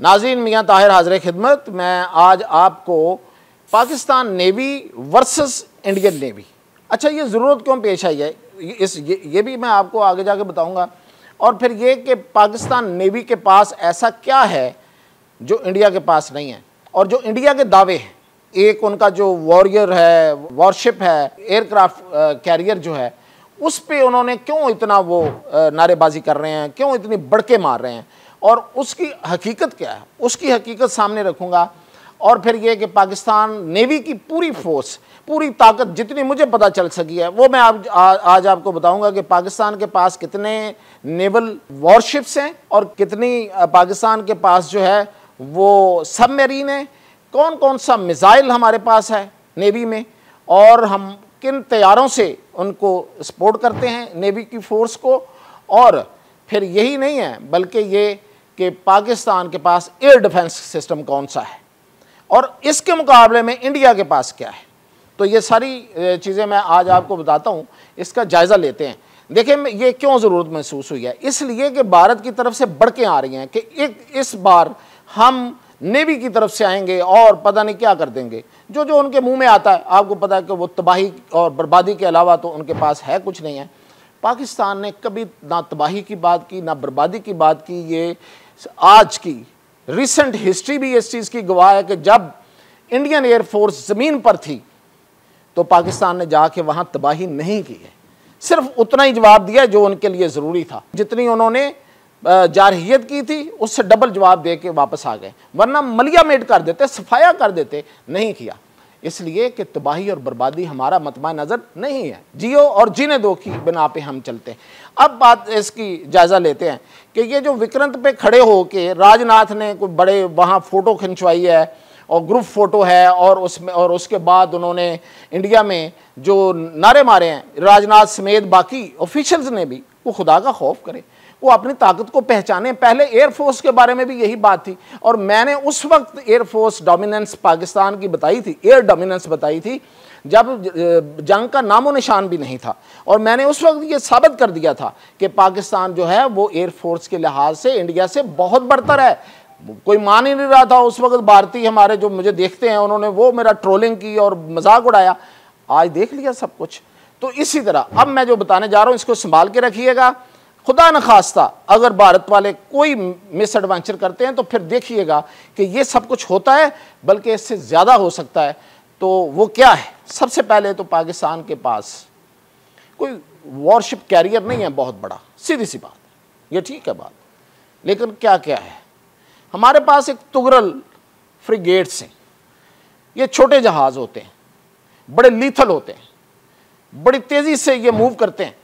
नाज़रीन, मियाँ ताहिर हाज़िर खिदमत। मैं आज आपको Pakistan navy versus Indian navy, अच्छा ये ज़रूरत क्यों पेश आई है, ये भी मैं आपको आगे जाके बताऊंगा। और फिर ये कि पाकिस्तान नेवी के पास ऐसा क्या है जो इंडिया के पास नहीं है, और जो इंडिया के दावे हैं, एक उनका जो वॉरियर है, वॉरशिप है, एयरक्राफ्ट कैरियर जो है, उस पे उन्होंने क्यों इतना वो नारेबाजी कर रहे हैं, क्यों इतनी बड़के मार रहे हैं, और उसकी हकीकत क्या है, उसकी हकीकत सामने रखूँगा। और फिर ये कि पाकिस्तान नेवी की पूरी फोर्स, पूरी ताकत जितनी मुझे पता चल सकी है वो मैं आज आपको बताऊंगा कि पाकिस्तान के पास कितने नेवल वॉरशिप्स हैं और कितनी पाकिस्तान के पास जो है वो सबमरीन है, कौन कौन सा मिसाइल हमारे पास है नेवी में, और हम किन तैयारों से उनको सपोर्ट करते हैं नेवी की फ़ोर्स को। और फिर यही नहीं है बल्कि ये कि पाकिस्तान के पास एयर डिफेंस सिस्टम कौन सा है और इसके मुकाबले में इंडिया के पास क्या है। तो ये सारी चीज़ें मैं आज आपको बताता हूँ, इसका जायज़ा लेते हैं। देखिए ये क्यों ज़रूरत महसूस हुई है, इसलिए कि भारत की तरफ से बढ़के आ रही हैं कि इस बार हम नेवी की तरफ से आएंगे और पता नहीं क्या कर देंगे, जो जो उनके मुंह में आता है। आपको पता है कि वो तबाही और बर्बादी के अलावा तो उनके पास है कुछ नहीं है। पाकिस्तान ने कभी ना तबाही की बात की ना बर्बादी की बात की। ये आज की रिसेंट हिस्ट्री भी इस चीज़ की गवाह है कि जब इंडियन एयरफोर्स ज़मीन पर थी तो पाकिस्तान ने जाके वहाँ तबाही नहीं की है, सिर्फ उतना ही जवाब दिया जो उनके लिए ज़रूरी था। जितनी उन्होंने जारहियत की थी उससे डबल जवाब दे के वापस आ गए, वरना मलिया मेट कर देते, सफाया कर देते, नहीं किया। इसलिए कि तबाही और बर्बादी हमारा मतमा नज़र नहीं है, जियो और जीने दो की बिना पे हम चलते हैं। अब बात इसकी जायज़ा लेते हैं कि ये जो विक्रांत पे खड़े हो के राजनाथ ने कोई बड़े वहाँ फ़ोटो खिंचवाई है और ग्रुप फ़ोटो है, और उसमें और उसके बाद उन्होंने इंडिया में जो नारे मारे हैं राजनाथ समेत बाकी ऑफिशियल्स ने भी, वो खुदा का खौफ करे, वो अपनी ताकत को पहचाने। पहले एयरफोर्स के बारे में भी यही बात थी, और मैंने उस वक्त एयरफोर्स डोमिनेंस पाकिस्तान की बताई थी, एयर डोमिनेंस बताई थी, जब जंग का नामो निशान भी नहीं था। और मैंने उस वक्त ये साबित कर दिया था कि पाकिस्तान जो है वो एयरफोर्स के लिहाज से इंडिया से बहुत बढ़तर है। कोई मान ही नहीं रहा था उस वक्त, भारतीय हमारे जो मुझे देखते हैं उन्होंने वो मेरा ट्रोलिंग की और मजाक उड़ाया। आज देख लिया सब कुछ। तो इसी तरह अब मैं जो बताने जा रहा हूँ इसको संभाल के रखिएगा। खुदा न खास्ता अगर भारत वाले कोई मिस एडवेंचर करते हैं तो फिर देखिएगा कि ये सब कुछ होता है, बल्कि इससे ज़्यादा हो सकता है। तो वो क्या है? सबसे पहले तो पाकिस्तान के पास कोई वॉरशिप कैरियर नहीं है बहुत बड़ा, सीधी सी बात, ये ठीक है बात। लेकिन क्या क्या है, हमारे पास एक तुगरल फ्रिगेट्स हैं। ये छोटे जहाज़ होते हैं, बड़े लीथल होते हैं, बड़ी तेज़ी से ये मूव करते हैं।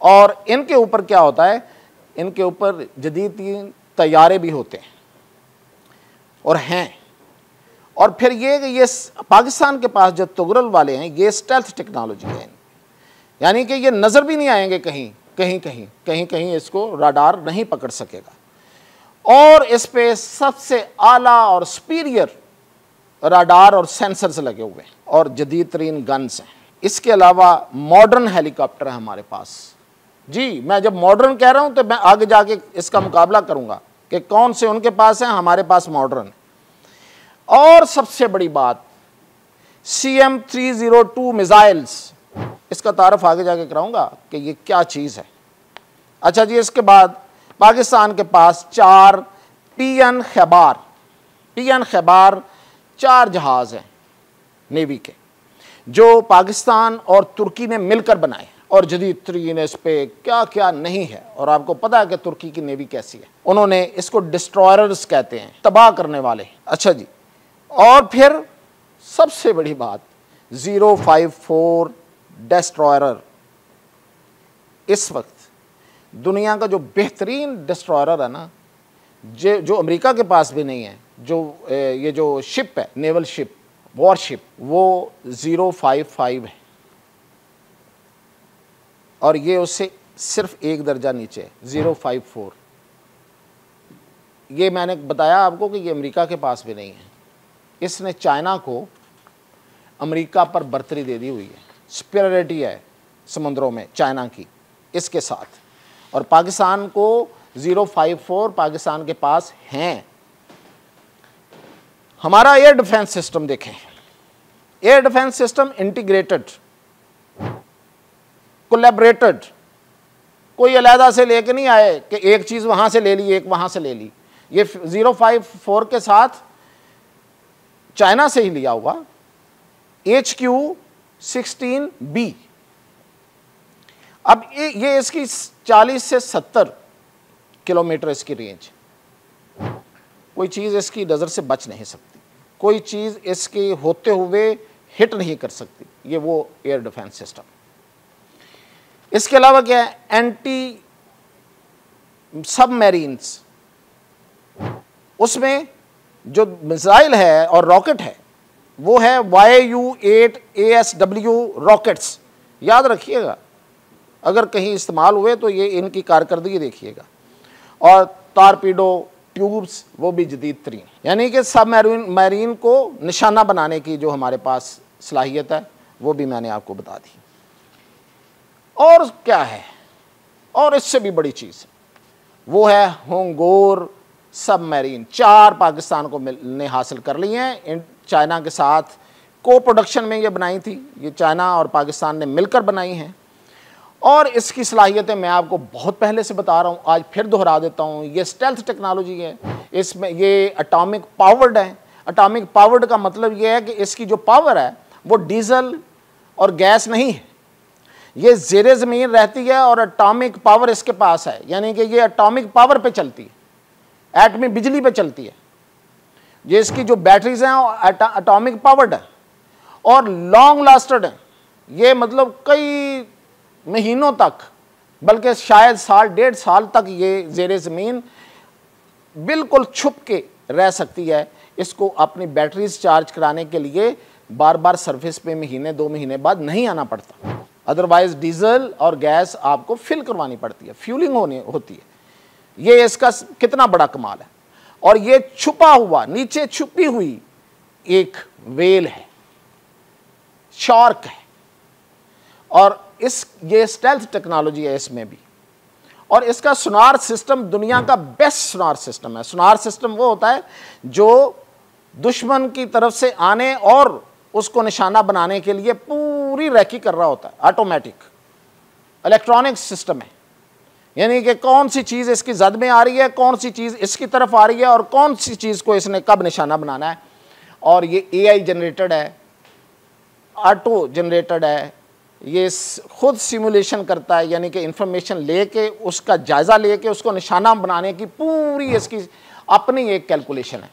और इनके ऊपर क्या होता है, इनके ऊपर जदीद तैयारे भी होते हैं और हैं। और फिर ये पाकिस्तान के पास जो तुगरल वाले हैं ये स्टेल्थ टेक्नोलॉजी है, यानी कि ये नज़र भी नहीं आएंगे कहीं इसको राडार नहीं पकड़ सकेगा। और इस पे सबसे आला और सुपीरियर राडार और सेंसर्स लगे हुए हैं और जदीद तरीन गन्स हैं। इसके अलावा मॉडर्न हेलीकॉप्टर है हमारे पास। जी, मैं जब मॉडर्न कह रहा हूं तो मैं आगे जाके इसका मुकाबला करूंगा कि कौन से उनके पास हैं, हमारे पास मॉडर्न। और सबसे बड़ी बात CM-302 मिसाइल्स, इसका तारफ आगे जाके कराऊंगा कि ये क्या चीज़ है। अच्छा जी, इसके बाद पाकिस्तान के पास 4 PN खैबार 4 जहाज़ हैं नेवी के, जो पाकिस्तान और तुर्की ने मिलकर बनाए, और जदीद तरीन इस पे क्या क्या नहीं है। और आपको पता है कि तुर्की की नेवी कैसी है, उन्होंने इसको डिस्ट्रॉयर्स कहते हैं, तबाह करने वाले। अच्छा जी, और फिर सबसे बड़ी बात 054 डिस्ट्रॉयर, इस वक्त दुनिया का जो बेहतरीन डिस्ट्रॉयर है ना, जो अमेरिका के पास भी नहीं है, जो ये जो शिप है, नेवल शिप, वॉरशिप, वो 055 है, और ये उससे सिर्फ एक दर्जा नीचे है, 054। ये मैंने बताया आपको कि ये अमेरिका के पास भी नहीं है। इसने चाइना को अमेरिका पर बर्तरी दे दी हुई है, सुपीरियरिटी है समुद्रों में चाइना की इसके साथ। और पाकिस्तान को 054 पाकिस्तान के पास हैं, हमारा एयर डिफेंस सिस्टम देखें, air defence system integrated, collaborated, कोई अलहदा से लेके नहीं आए कि एक चीज वहां से ले ली एक वहां से ले ली। ये 054 के साथ चाइना से ही लिया हुआ HQ-16B। अब ये इसकी 40 से 70 किलोमीटर इसकी रेंज, कोई चीज इसकी नजर से बच नहीं सकती, कोई चीज इसके होते हुए हिट नहीं कर सकती। ये वो एयर डिफेंस सिस्टम। इसके अलावा क्या है, एंटी सबमरीन्स, उसमें जो मिसाइल है और रॉकेट है वो है YU-8 ASW रॉकेट्स। याद रखिएगा, अगर कहीं इस्तेमाल हुए तो ये इनकी कारकर्दगी देखिएगा। और टारपीडो ट्यूब्स वो भी जदीद तरीन, यानी कि सबमरीन को निशाना बनाने की जो हमारे पास सलाहियत है वो भी मैंने आपको बता दी। और क्या है, और इससे भी बड़ी चीज़ वो है होंगोर सबमरीन। 4 पाकिस्तान को ने हासिल कर ली हैं, इन चाइना के साथ को प्रोडक्शन में ये बनाई थी, ये चाइना और पाकिस्तान ने मिलकर बनाई हैं। और इसकी सलाहियतें मैं आपको बहुत पहले से बता रहा हूँ, आज फिर दोहरा देता हूँ। ये स्टेल्थ टेक्नोलॉजी है, इसमें ये एटॉमिक पावर्ड है। एटॉमिक पावर्ड का मतलब ये है कि इसकी जो पावर है वो डीजल और गैस नहीं है, ये ज़ेरे ज़मीन रहती है और एटॉमिक पावर इसके पास है, यानी कि ये एटॉमिक पावर पे चलती है, एटमी बिजली पे चलती है। ये इसकी जो बैटरीज हैं एटॉमिक पावर्ड है और लॉन्ग लास्टेड है। ये मतलब कई महीनों तक, बल्कि शायद साल 1.5 साल तक ये ज़ेरे ज़मीन बिल्कुल छुप के रह सकती है। इसको अपनी बैटरीज चार्ज कराने के लिए बार बार सरफेस पे महीने 2 महीने बाद नहीं आना पड़ता, अदरवाइज डीजल और गैस आपको फिल करवानी पड़ती है, फ्यूलिंग होती है। ये इसका कितना बड़ा कमाल है। और ये छुपा हुआ, नीचे छुपी हुई एक वेल है, शार्क है, और ये स्टेल्थ टेक्नोलॉजी है इसमें भी। और इसका सुनार सिस्टम दुनिया का बेस्ट सुनार सिस्टम है। सुनार सिस्टम वो होता है जो दुश्मन की तरफ से आने और उसको निशाना बनाने के लिए पूरी रैकी कर रहा होता है। ऑटोमेटिक इलेक्ट्रॉनिक सिस्टम है, यानी कि कौन सी चीज़ इसकी जद में आ रही है, कौन सी चीज़ इसकी तरफ आ रही है और कौन सी चीज़ को इसने कब निशाना बनाना है। और ये AI जनरेटेड है, ऑटो जनरेटेड है, ये खुद सिमुलेशन करता है, यानी कि इंफॉर्मेशन लेके उसका जायज़ा लेके उसको निशाना बनाने की पूरी इसकी अपनी एक कैलकुलेशन है।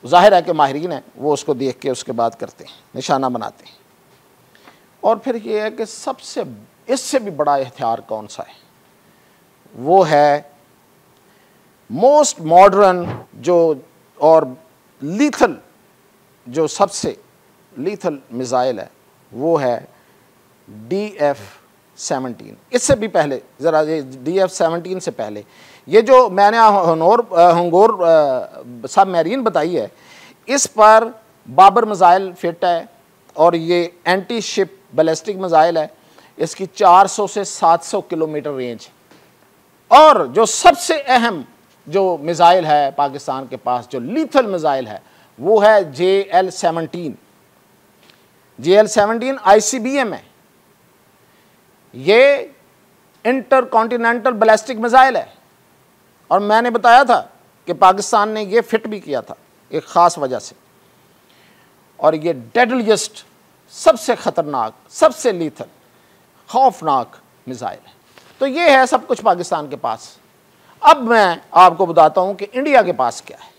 जाहिर है कि माहिरीन है वो उसको देख के उसके बाद करते हैं, निशाना बनाते हैं। और फिर ये है कि सबसे इससे भी बड़ा हथियार कौन सा है, वो है मोस्ट मॉडर्न जो और लीथल, जो सबसे लीथल मिसाइल है वो है DF-17। इससे भी पहले ज़रा DF-17 से पहले ये जो मैंने होंगोर सबमरीन बताई है, इस पर बाबर मिसाइल फिट है और ये एंटी शिप बैलिस्टिक मिसाइल है। इसकी 400 से 700 किलोमीटर रेंज। और जो सबसे अहम जो मिसाइल है पाकिस्तान के पास, जो लीथल मिसाइल है, वो है JL-17। JL-17 ICBM है, ये इंटरकॉन्टिनेंटल बैलिस्टिक मिसाइल है। और मैंने बताया था कि पाकिस्तान ने ये फिट भी किया था एक ख़ास वजह से। और ये डेडलिएस्ट, सबसे ख़तरनाक, सबसे लीथल, खौफनाक मिसाइल है। तो ये है सब कुछ पाकिस्तान के पास। अब मैं आपको बताता हूँ कि इंडिया के पास क्या है।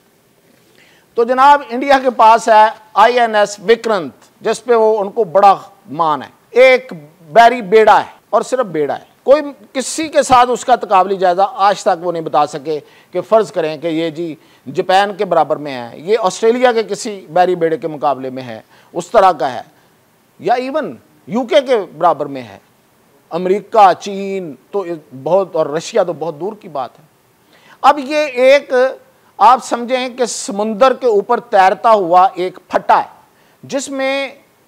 तो जनाब इंडिया के पास है INS विक्रांत, जिस पे वो उनको बड़ा मान है। एक बैरी बेड़ा है और सिर्फ बेड़ा है, कोई किसी के साथ उसका तकाबली जायजा आज तक वो नहीं बता सके कि फ़र्ज़ करें कि ये जी जापान के बराबर में है, ये ऑस्ट्रेलिया के किसी बैरी बेड़े के मुकाबले में है, उस तरह का है, या इवन UK के बराबर में है। अमेरिका, चीन तो बहुत, और रशिया तो बहुत दूर की बात है। अब ये एक आप समझें कि समुंदर के ऊपर तैरता हुआ एक फट्टा है,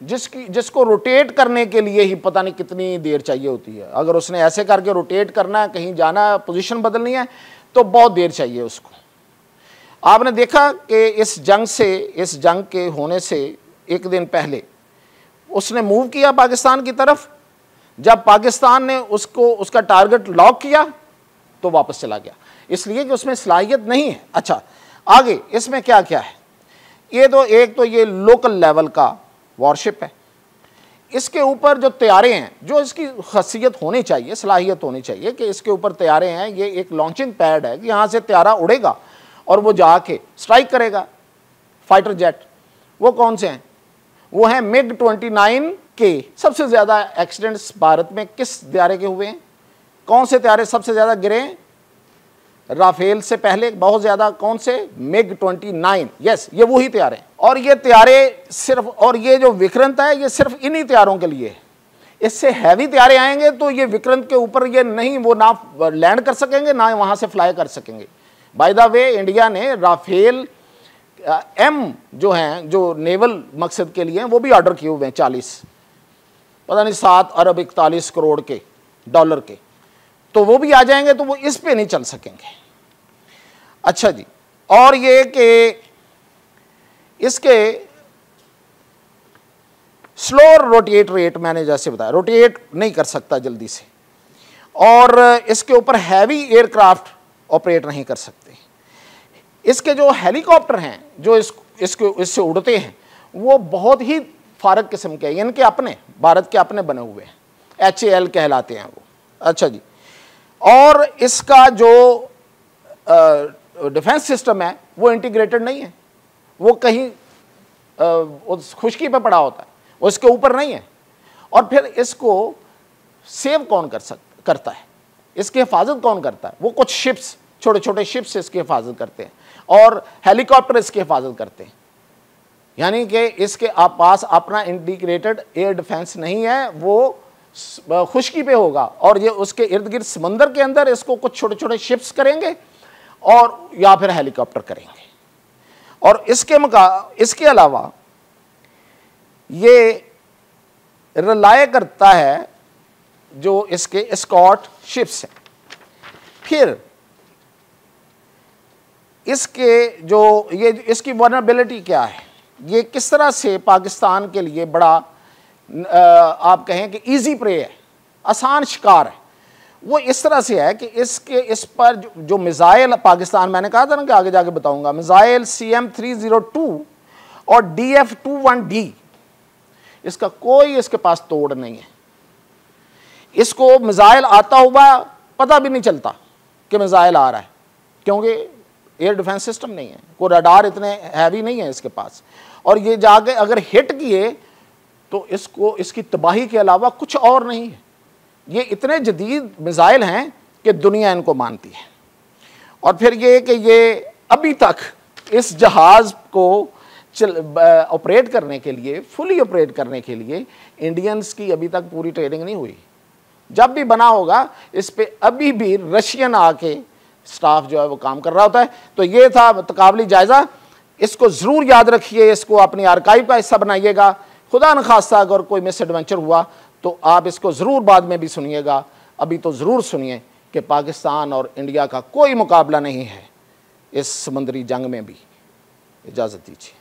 जिसको रोटेट करने के लिए ही पता नहीं कितनी देर चाहिए होती है। अगर उसने ऐसे करके रोटेट करना है, कहीं जाना है, पोजीशन बदलनी है, तो बहुत देर चाहिए उसको। आपने देखा कि इस जंग के होने से एक दिन पहले उसने मूव किया पाकिस्तान की तरफ। जब पाकिस्तान ने उसका टारगेट लॉक किया तो वापस चला गया, इसलिए कि उसमें सलाहियत नहीं है। अच्छा, आगे इसमें क्या क्या है? एक तो ये लोकल लेवल का वॉरशिप है। इसके ऊपर जो तैयारे हैं, जो इसकी खासियत होनी चाहिए, सलाहियत होनी चाहिए कि इसके ऊपर तैयारे हैं, ये एक लॉन्चिंग पैड है कि यहाँ से तैयारा उड़ेगा और वो जाके स्ट्राइक करेगा फाइटर जेट। वो कौन से हैं? वो हैं MiG-29 के। सबसे ज़्यादा एक्सीडेंट्स भारत में किस तैयारे के हुए हैं? कौन से तैयारे सबसे ज़्यादा गिरे हैं? राफेल से पहले बहुत ज़्यादा कौन से? MiG-29। यस, ये वही तैयारे हैं। और ये तैयारे सिर्फ, और ये जो विक्रांत है ये सिर्फ इन्हीं तैयारों के लिए है। इससे हैवी तैयारे आएंगे तो ये विक्रांत के ऊपर ये नहीं, वो ना लैंड कर सकेंगे ना वहाँ से फ्लाई कर सकेंगे। बाय द वे, इंडिया ने राफेल M जो हैं, जो नेवल मकसद के लिए हैं, वो भी ऑर्डर किए हुए हैं 40, पता नहीं 7 अरब 41 करोड़ के डॉलर के। तो वो भी आ जाएंगे तो वो इस पे नहीं चल सकेंगे। अच्छा जी, और ये कि इसके स्लो रोटेट रेट, मैंने जैसे बताया, रोटेट नहीं कर सकता जल्दी से, और इसके ऊपर हैवी एयरक्राफ्ट ऑपरेट नहीं कर सकते। इसके जो हेलीकॉप्टर हैं जो इससे उड़ते हैं वो बहुत ही फारग किस्म के हैं, इनके अपने, भारत के अपने बने हुए हैं, HAL कहलाते हैं वो। अच्छा जी, और इसका जो डिफेंस सिस्टम है वो इंटीग्रेटेड नहीं है, वो कहीं खुशकी पे पड़ा होता है, वो इसके ऊपर नहीं है। और फिर इसको सेव कौन करता है? इसकी हिफाजत कौन करता है? वो कुछ शिप्स, छोटे छोटे शिप्स इसकी हिफाजत करते हैं और हेलीकॉप्टर इसकी हिफाजत करते हैं। यानी कि इसके पास अपना इंटीग्रेटेड एयर डिफेंस नहीं है, वो खुशकी पे होगा और ये उसके इर्द गिर्द समंदर के अंदर इसको कुछ छोटे छोटे शिप्स करेंगे और या फिर हेलीकॉप्टर करेंगे। और इसके अलावा ये रिलाय करता है जो इसके एस्कॉर्ट शिप्स हैं। फिर इसके जो ये इसकी वल्नरेबिलिटी क्या है, ये किस तरह से पाकिस्तान के लिए बड़ा आप कहें कि इजी प्रे है, आसान शिकार है। वो इस तरह से है कि इस पर जो मिसाइल पाकिस्तान, मैंने कहा था ना कि आगे जाके बताऊंगा, मिसाइल CM-302 और DF-21D, इसका कोई इसके पास तोड़ नहीं है। इसको मिसाइल आता हुआ पता भी नहीं चलता कि मिसाइल आ रहा है, क्योंकि एयर डिफेंस सिस्टम नहीं है, कोई रडार इतने हैवी नहीं है इसके पास। और ये जाके अगर हिट किए तो इसकी तबाही के अलावा कुछ और नहीं है। ये इतने जदीद मिसाइल हैं कि दुनिया इनको मानती है। और फिर ये कि ये अभी तक इस जहाज़ को ऑपरेट करने के लिए, फुली ऑपरेट करने के लिए इंडियंस की अभी तक पूरी ट्रेनिंग नहीं हुई। जब भी बना होगा इस पे अभी भी रशियन आके स्टाफ जो है वो काम कर रहा होता है। तो ये था तकाबली जायज़ा, इसको ज़रूर याद रखिए, इसको अपनी आर्काइव का हिस्सा बनाइएगा। खुदा न खास्ता अगर कोई मिस एडवेंचर हुआ तो आप इसको ज़रूर बाद में भी सुनिएगा, अभी तो ज़रूर सुनिए कि पाकिस्तान और इंडिया का कोई मुकाबला नहीं है इस समुद्री जंग में भी। इजाज़त दीजिए।